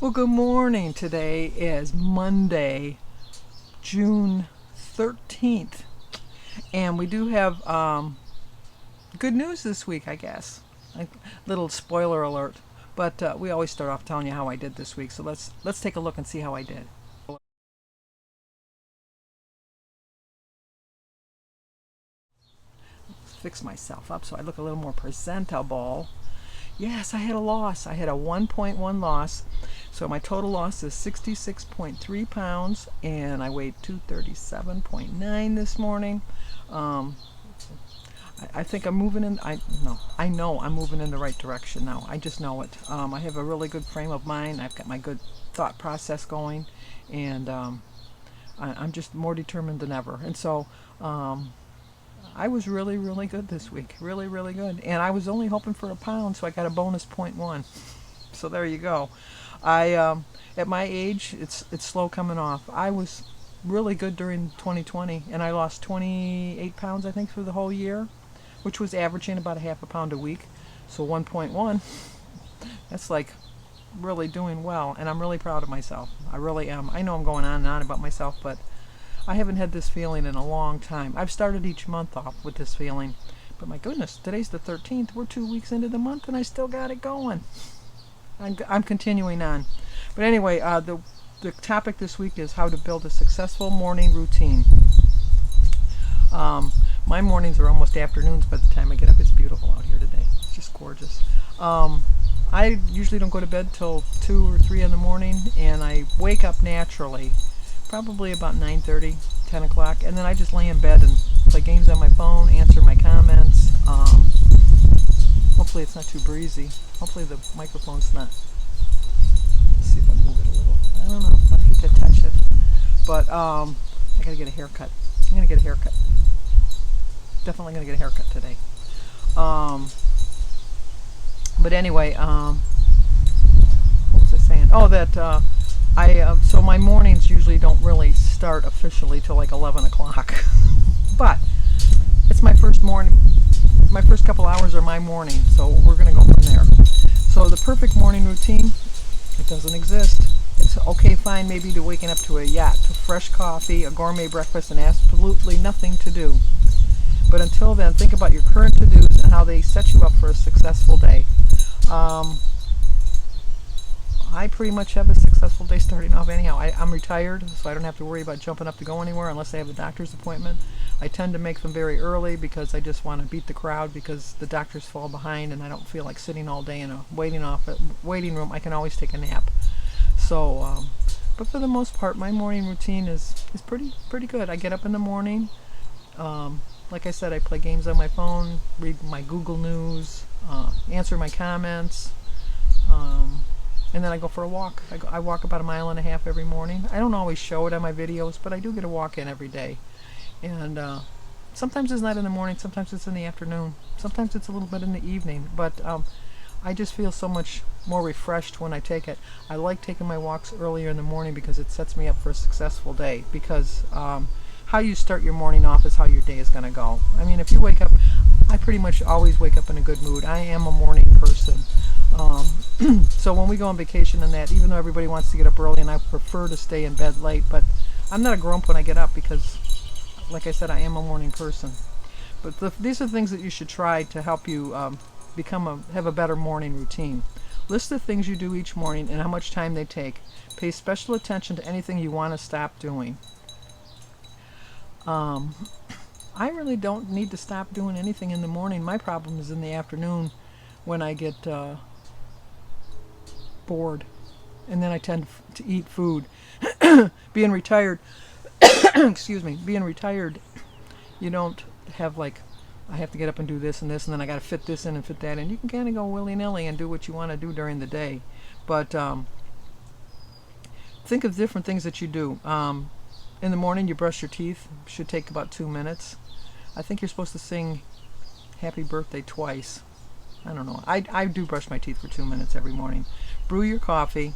Well, good morning. Today is Monday, June 13th. And we do have good news this week, I guess. A little spoiler alert. But we always start off telling you how I did this week. So let's take a look and see how I did. Fix myself up so I look a little more presentable. Yes, I had a loss. I had a 1.1 loss. So my total loss is 66.3 pounds, and I weighed 237.9 this morning. Um, I think I'm moving in. I know I'm moving in the right direction now. I just know it. I have a really good frame of mind. I've got my good thought process going, and I'm just more determined than ever. And so I was really, really good this week. Really, really good. And I was only hoping for a pound, so I got a bonus 0.1. So there you go. At my age, it's slow coming off. I was really good during 2020, and I lost 28 pounds, I think, through the whole year, which was averaging about a half a pound a week. So 1.1, that's like really doing well, and I'm really proud of myself. I really am. I know I'm going on and on about myself, but I haven't had this feeling in a long time. I've started each month off with this feeling, but my goodness, today's the 13th. We're 2 weeks into the month, and I still got it going. I'm continuing on. But anyway, the topic this week is how to build a successful morning routine. My mornings are almost afternoons by the time I get up. It's beautiful out here today. It's just gorgeous. I usually don't go to bed till 2 or 3 in the morning, and I wake up naturally, probably about 9:30, 10 o'clock, and then I just lay in bed and play games on my phone, answer my comments. Hopefully it's not too breezy. Hopefully the microphone's not. Let's see if I move it a little. I don't know if you could touch it. But I gotta get a haircut. I'm gonna get a haircut. Definitely gonna get a haircut today. But anyway, what was I saying? Oh, that so my mornings usually don't really start officially till like 11 o'clock. But it's my first morning. My first couple hours are my morning, so we're going to go from there. So the perfect morning routine, it doesn't exist. It's okay, fine, maybe to waking up to a yacht, to fresh coffee, a gourmet breakfast, and absolutely nothing to do. But until then, think about your current to-dos and how they set you up for a successful day. I pretty much have a successful day starting off anyhow. I'm retired, so I don't have to worry about jumping up to go anywhere unless I have a doctor's appointment. I tend to make them very early because I just want to beat the crowd because the doctors fall behind and I don't feel like sitting all day in a waiting room. I can always take a nap. So, but for the most part, my morning routine is pretty good. I get up in the morning. Like I said, I play games on my phone, read my Google News, answer my comments. And then I go for a walk. I walk about 1.5 miles every morning. I don't always show it on my videos, but I do get a walk in every day. And sometimes it's not in the morning, sometimes it's in the afternoon, sometimes it's a little bit in the evening. But I just feel so much more refreshed when I take it. I like taking my walks earlier in the morning because it sets me up for a successful day. Because how you start your morning off is how your day is going to go. I mean, if you wake up, I pretty much always wake up in a good mood. I am a morning person. So when we go on vacation and that, even though everybody wants to get up early and I prefer to stay in bed late, but I'm not a grump when I get up because, like I said, I am a morning person. But these are things that you should try to help you have a better morning routine. List the things you do each morning and how much time they take. Pay special attention to anything you want to stop doing. I really don't need to stop doing anything in the morning. My problem is in the afternoon when I get bored, and then I tend to eat food. Being retired, being retired, you don't have like, I have to get up and do this and this, and then I got to fit this in and fit that in. You can kind of go willy-nilly and do what you want to do during the day. But think of different things that you do. In the morning, you brush your teeth. Should take about 2 minutes. I think you're supposed to sing Happy Birthday twice. I don't know. I do brush my teeth for 2 minutes every morning. Brew your coffee.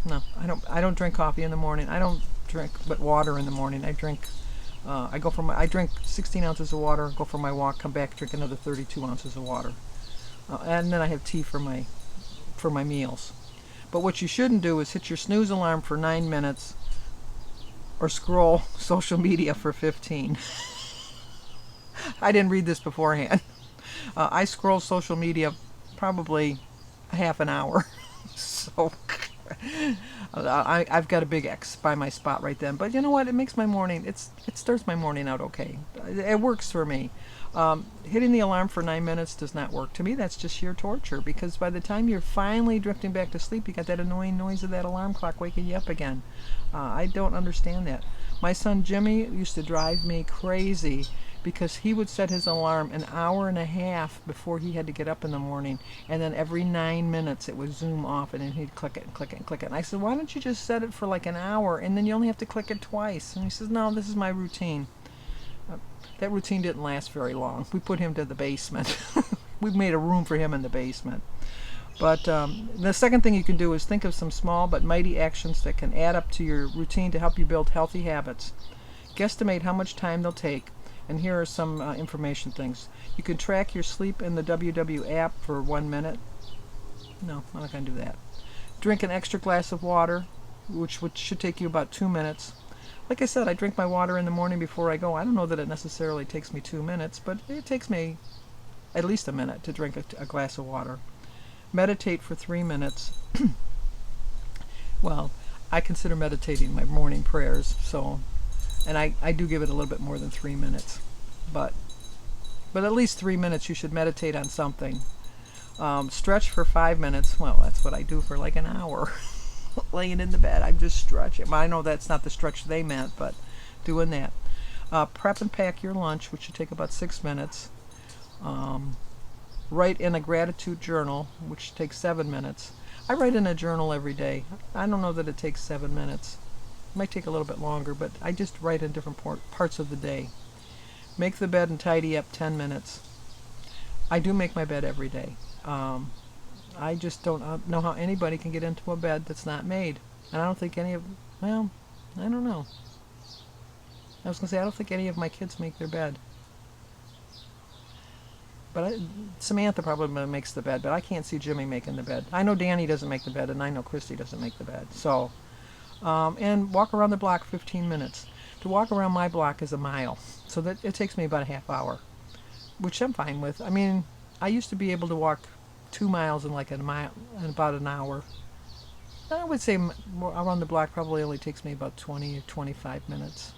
No, I don't drink coffee in the morning. I don't drink but water in the morning. I drink I drink 16 ounces of water, go for my walk, come back, drink another 32 ounces of water. And then I have tea for my meals. But what you shouldn't do is hit your snooze alarm for 9 minutes or scroll social media for 15. I didn't read this beforehand. I scroll social media probably half an hour. So I've got a big X by my spot right then. But you know what? It makes my morning, it starts my morning out okay. It works for me. Hitting the alarm for 9 minutes does not work. To me, that's just sheer torture, because by the time you're finally drifting back to sleep, you got that annoying noise of that alarm clock waking you up again. I don't understand that. My son Jimmy used to drive me crazy because he would set his alarm an hour and a half before he had to get up in the morning, and then every 9 minutes it would zoom off, and then he'd click it and click it and click it. And I said, why don't you just set it for like an hour, and then you only have to click it twice? And he says, no, this is my routine. That routine didn't last very long. We put him to the basement. We made a room for him in the basement. But the second thing you can do is think of some small but mighty actions that can add up to your routine to help you build healthy habits. Guesstimate how much time they'll take, and here are some information things. You can track your sleep in the WW app for 1 minute. No, I'm not going to do that. Drink an extra glass of water, which should take you about 2 minutes. Like I said, I drink my water in the morning before I go. I don't know that it necessarily takes me 2 minutes, but it takes me at least a minute to drink a glass of water. Meditate for 3 minutes. Well, I consider meditating my morning prayers, so, and I do give it a little bit more than 3 minutes, but at least 3 minutes you should meditate on something. Stretch for 5 minutes. Well, that's what I do for like an hour. Laying in the bed, I'm just stretching. I know that's not the stretch they meant, but doing that. Prep and pack your lunch, which should take about 6 minutes. Write in a gratitude journal, which takes 7 minutes. I write in a journal every day. I don't know that it takes 7 minutes. It might take a little bit longer, but I just write in different parts of the day. Make the bed and tidy up 10 minutes. I do make my bed every day. I just don't know how anybody can get into a bed that's not made. And I don't think any of, well, I don't know. I was going to say, I don't think any of my kids make their bed. But Samantha probably makes the bed, but I can't see Jimmy making the bed. I know Danny doesn't make the bed, and I know Christy doesn't make the bed. So, and walk around the block 15 minutes. To walk around my block is a mile, so that it takes me about a half hour, which I'm fine with. I mean, I used to be able to walk 2 miles in like a mile in about an hour. I would say around the block probably only takes me about 20 or 25 minutes.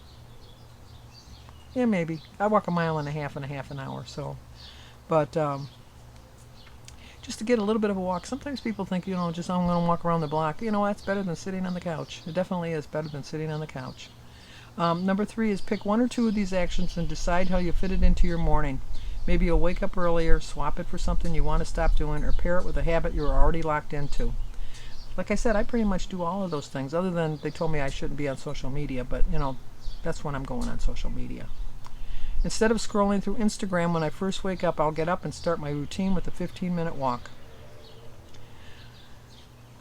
Yeah, maybe. I walk a mile and a half an hour, so. But just to get a little bit of a walk. Sometimes people think, just I'm going to walk around the block. That's better than sitting on the couch. It definitely is better than sitting on the couch. Number 3 is pick 1 or 2 of these actions and decide how you fit it into your morning. Maybe you'll wake up earlier, swap it for something you want to stop doing, or pair it with a habit you're already locked into. Like I said, I pretty much do all of those things, other than they told me I shouldn't be on social media, but, that's when I'm going on social media. Instead of scrolling through Instagram when I first wake up, I'll get up and start my routine with a 15-minute walk.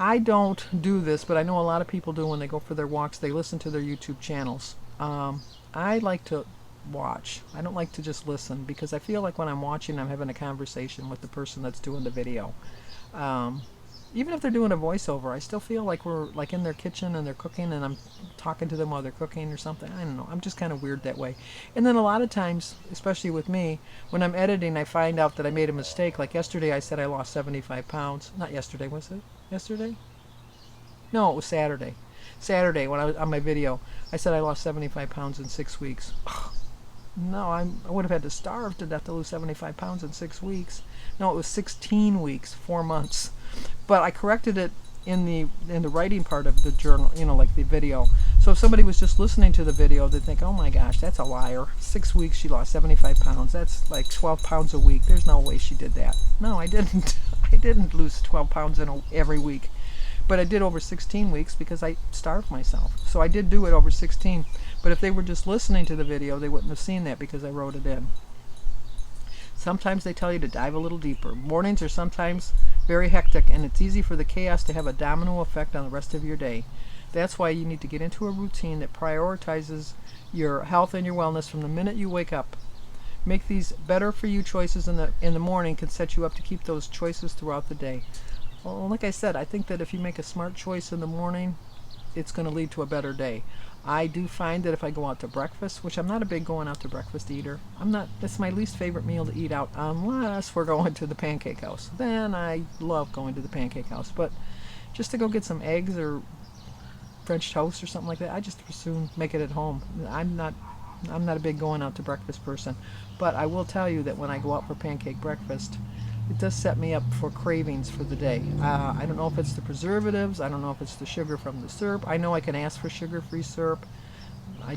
I don't do this, but I know a lot of people do when they go for their walks. They listen to their YouTube channels. I like to watch. I don't like to just listen, because I feel like when I'm watching, I'm having a conversation with the person that's doing the video. Even if they're doing a voiceover, I still feel like we're like in their kitchen and they're cooking and I'm talking to them while they're cooking or something. I don't know. I'm just kind of weird that way. And then a lot of times, especially with me, when I'm editing, I find out that I made a mistake. Like yesterday, I said I lost 75 pounds. Not yesterday, was it? Yesterday? No, it was Saturday. Saturday, when I was on my video, I said I lost 75 pounds in 6 weeks. No, I would have had to starve to death to lose 75 pounds in 6 weeks. No, it was 16 weeks, 4 months. But I corrected it in the writing part of the journal, like the video. So if somebody was just listening to the video, they'd think, oh my gosh, that's a liar. 6 weeks she lost 75 pounds. That's like 12 pounds a week. There's no way she did that. No, I didn't. I didn't lose 12 pounds every week. But I did over 16 weeks because I starved myself. So I did do it over 16. But if they were just listening to the video, they wouldn't have seen that because I wrote it in. Sometimes they tell you to dive a little deeper. Mornings are sometimes very hectic, and it's easy for the chaos to have a domino effect on the rest of your day. That's why you need to get into a routine that prioritizes your health and your wellness from the minute you wake up. Make these better for you choices in the morning can set you up to keep those choices throughout the day. Well, like I said, I think that if you make a smart choice in the morning, it's going to lead to a better day. I do find that if I go out to breakfast, which I'm not a big going out to breakfast eater, I'm not. That's my least favorite meal to eat out, unless we're going to the pancake house. Then I love going to the pancake house. But just to go get some eggs or French toast or something like that, I just as soon make it at home. I'm not a big going out to breakfast person, but I will tell you that when I go out for pancake breakfast, it does set me up for cravings for the day. I don't know if it's the preservatives. I don't know if it's the sugar from the syrup. I know I can ask for sugar-free syrup. I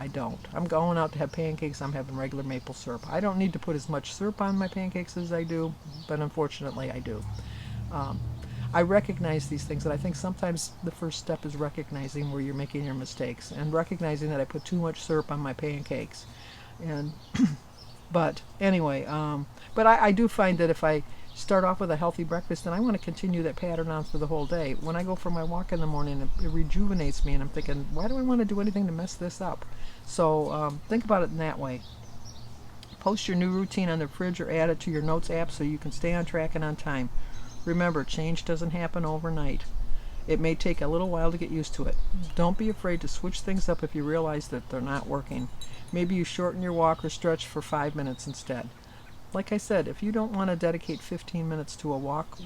don't. I'm going out to have pancakes. I'm having regular maple syrup. I don't need to put as much syrup on my pancakes as I do, but unfortunately I do. Um, I recognize these things, and I think sometimes the first step is recognizing where you're making your mistakes and recognizing that I put too much syrup on my pancakes. And but anyway, but I do find that if I start off with a healthy breakfast, then I want to continue that pattern on for the whole day. When I go for my walk in the morning, it rejuvenates me, and I'm thinking, why do I want to do anything to mess this up? So think about it in that way. Post your new routine on the fridge or add it to your notes app so you can stay on track and on time. Remember, change doesn't happen overnight. It may take a little while to get used to it. Don't be afraid to switch things up if you realize that they're not working. Maybe you shorten your walk or stretch for 5 minutes instead. Like I said, if you don't want to dedicate 15 minutes to a walk,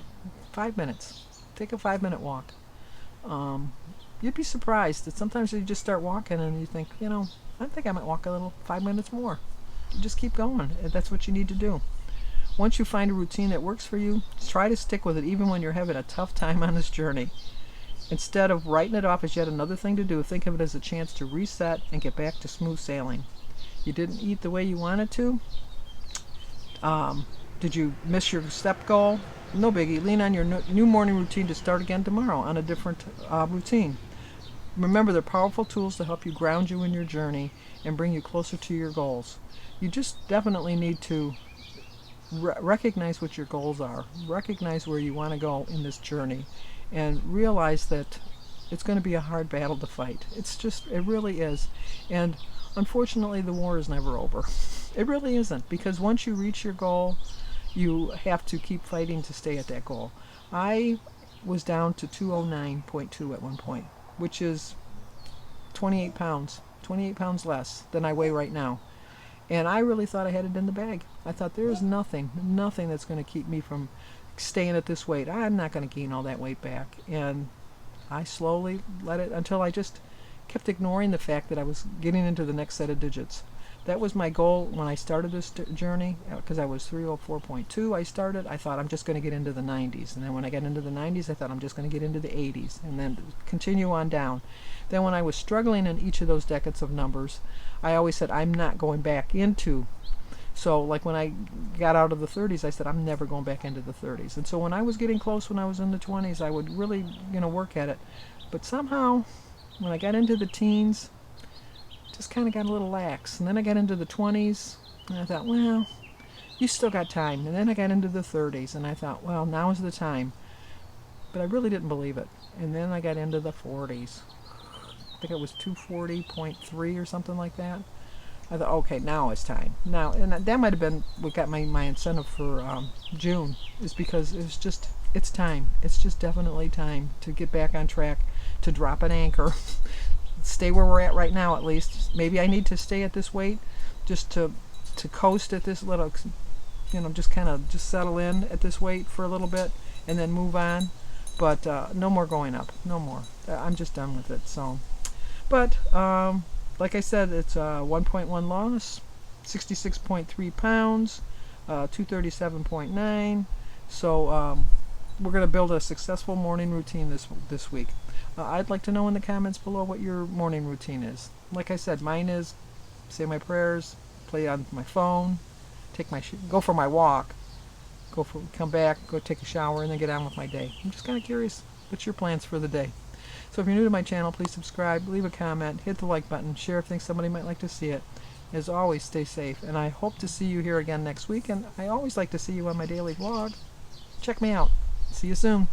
5 minutes. Take a 5-minute walk. You'd be surprised that sometimes you just start walking and you think, I think I might walk a little 5 minutes more. You just keep going. That's what you need to do. Once you find a routine that works for you, try to stick with it even when you're having a tough time on this journey. Instead of writing it off as yet another thing to do, think of it as a chance to reset and get back to smooth sailing. You didn't eat the way you wanted to? Did you miss your step goal? No biggie. Lean on your new morning routine to start again tomorrow on a different routine. Remember, they're powerful tools to help you ground you in your journey and bring you closer to your goals. You just definitely need to recognize what your goals are, recognize where you want to go in this journey, and realize that it's going to be a hard battle to fight. It really is. And unfortunately, the war is never over. It really isn't, because once you reach your goal, you have to keep fighting to stay at that goal. I was down to 209.2 at one point, which is 28 pounds less than I weigh right now. And I really thought I had it in the bag. I thought there is nothing that's going to keep me from staying at this weight. I'm not going to gain all that weight back. And I slowly let it until I just kept ignoring the fact that I was getting into the next set of digits. That was my goal when I started this journey, because I was 304.2. I thought I'm just going to get into the 90s. And then when I got into the 90s, I thought I'm just going to get into the 80s and then continue on down. Then when I was struggling in each of those decades of numbers, I always said I'm not going back into. So like when I got out of the 30s, I said I'm never going back into the 30s. And so when I was getting close, when I was in the 20s, I would really work at it. But somehow when I got into the teens, just kind of got a little lax. And then I got into the 20s, and I thought, well, you still got time. And then I got into the 30s, and I thought, well, now is the time. But I really didn't believe it. And then I got into the 40s. I think it was 240.3 or something like that. I thought, okay, now it's time. Now, and that might have been what got my incentive for June, is because it's time. It's just definitely time to get back on track, to drop an anchor. Stay where we're at right now, at least. Maybe I need to stay at this weight just to coast at this little, just kind of just settle in at this weight for a little bit and then move on. But no more going up. No more. I'm just done with it. So, but like I said, it's 1.1 loss, 66.3 pounds, 237.9. So we're going to build a successful morning routine this week. I'd like to know in the comments below what your morning routine is. Like I said, mine is say my prayers, play on my phone, go for my walk, come back, go take a shower, and then get on with my day. I'm just kind of curious, what's your plans for the day? So if you're new to my channel, please subscribe, leave a comment, hit the like button, share if you think somebody might like to see it. As always, stay safe, and I hope to see you here again next week, and I always like to see you on my daily vlog. Check me out. See you soon.